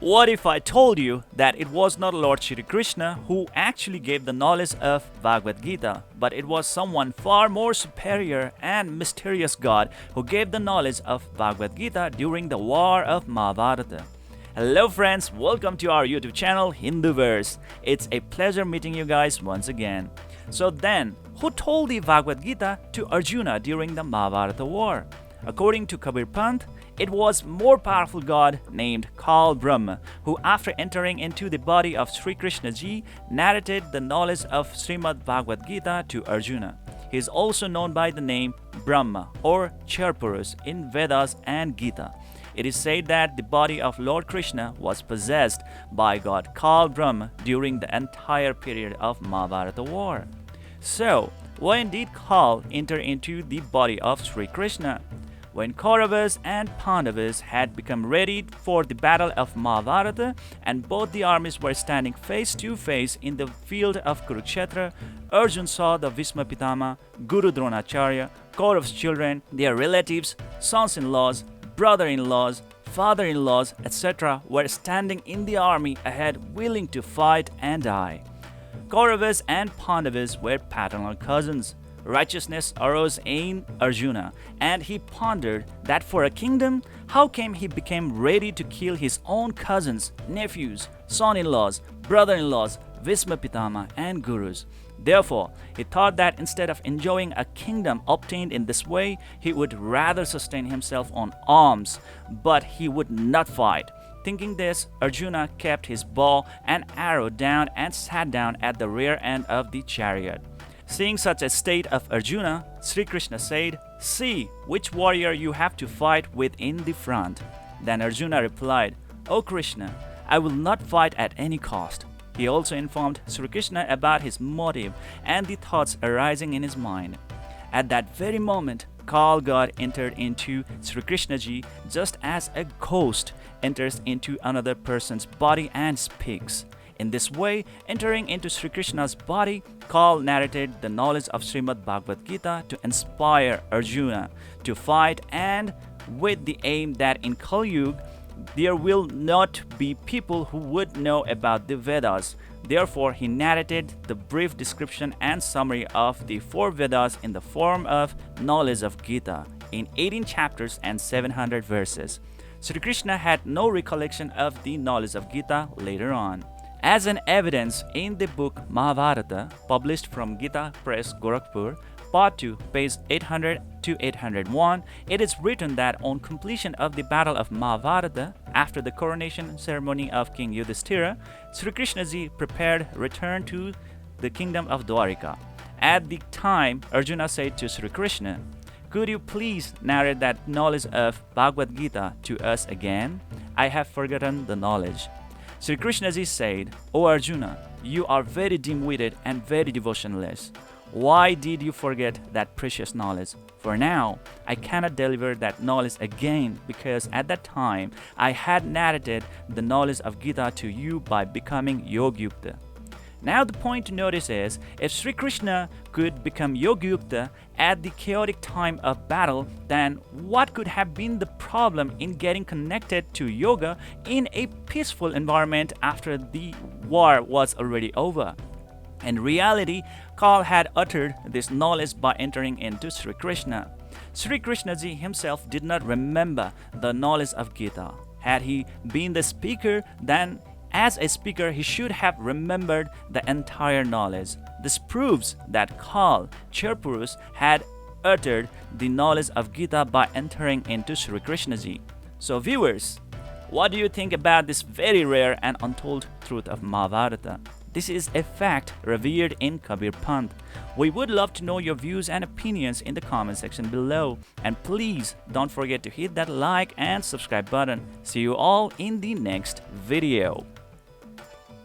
What if I told you that it was not Lord Shri Krishna who actually gave the knowledge of Bhagavad Gita, but it was someone far more superior and mysterious God who gave the knowledge of Bhagavad Gita during the war of Mahabharata? Hello friends, welcome to our YouTube channel Hinduverse. It's a pleasure meeting you guys once again. So then, who told the Bhagavad Gita to Arjuna during the Mahabharata war? According to Kabir Pant, it was more powerful god named Kal Brahma who, after entering into the body of Sri Krishna ji, narrated the knowledge of Srimad Bhagavad Gita to Arjuna. He is also known by the name Brahma or Chairpurus in Vedas and Gita. It is said that the body of Lord Krishna was possessed by god Kal Brahma during the entire period of Mahabharata war. So, when did Kal enter into the body of Sri Krishna? When Kauravas and Pandavas had become ready for the battle of Mahabharata and both the armies were standing face to face in the field of Kurukshetra, Arjuna saw the Bhisma Pitama, Guru Dronacharya, Kaurav's children, their relatives, sons-in-laws, brother-in-laws, father-in-laws, etc. were standing in the army ahead willing to fight and die. Kauravas and Pandavas were paternal cousins. Righteousness arose in Arjuna, and he pondered that for a kingdom, how came he became ready to kill his own cousins, nephews, son-in-laws, brother-in-laws, Bhisma Pitama, and gurus. Therefore, he thought that instead of enjoying a kingdom obtained in this way, he would rather sustain himself on alms, but he would not fight. Thinking this, Arjuna kept his bow and arrow down and sat down at the rear end of the chariot. Seeing such a state of Arjuna, Sri Krishna said, "See which warrior you have to fight with in the front." Then Arjuna replied, "O Krishna, I will not fight at any cost." He also informed Sri Krishna about his motive and the thoughts arising in his mind. At that very moment, Kal god entered into Sri Krishna ji just as a ghost enters into another person's body and speaks. In this way, entering into Sri Krishna's body, Kal narrated the knowledge of Srimad Bhagavad Gita to inspire Arjuna to fight, and with the aim that in Kali Yuga there will not be people who would know about the Vedas. Therefore, he narrated the brief description and summary of the four Vedas in the form of knowledge of Gita in 18 chapters and 700 verses. Sri Krishna had no recollection of the knowledge of Gita later on. As an evidence, in the book Mahabharata, published from Gita Press, Gorakhpur, Part 2, page 800 to 801, it is written that on completion of the battle of Mahabharata, after the coronation ceremony of King Yudhishthira, Sri Krishna ji prepared return to the kingdom of Dwarika. At the time, Arjuna said to Sri Krishna, "Could you please narrate that knowledge of Bhagavad Gita to us again? I have forgotten the knowledge." Sri Krishna ji said, "O Arjuna, you are very dim-witted and very devotionless. Why did you forget that precious knowledge? For now, I cannot deliver that knowledge again because at that time I had narrated the knowledge of Gita to you by becoming Yogyukta." Now the point to notice is, if Sri Krishna could become Yogyukta at the chaotic time of battle, then what could have been the problem in getting connected to yoga in a peaceful environment after the war was already over? In reality, Kal had uttered this knowledge by entering into Sri Krishna. Sri Krishna ji himself did not remember the knowledge of Gita. Had he been the speaker, then as a speaker, he should have remembered the entire knowledge. This proves that Kal, Chairpurus, had uttered the knowledge of Gita by entering into Sri Krishna ji. So viewers, what do you think about this very rare and untold truth of Mahabharata? This is a fact revered in Kabir Pant. We would love to know your views and opinions in the comment section below. And please don't forget to hit that like and subscribe button. See you all in the next video.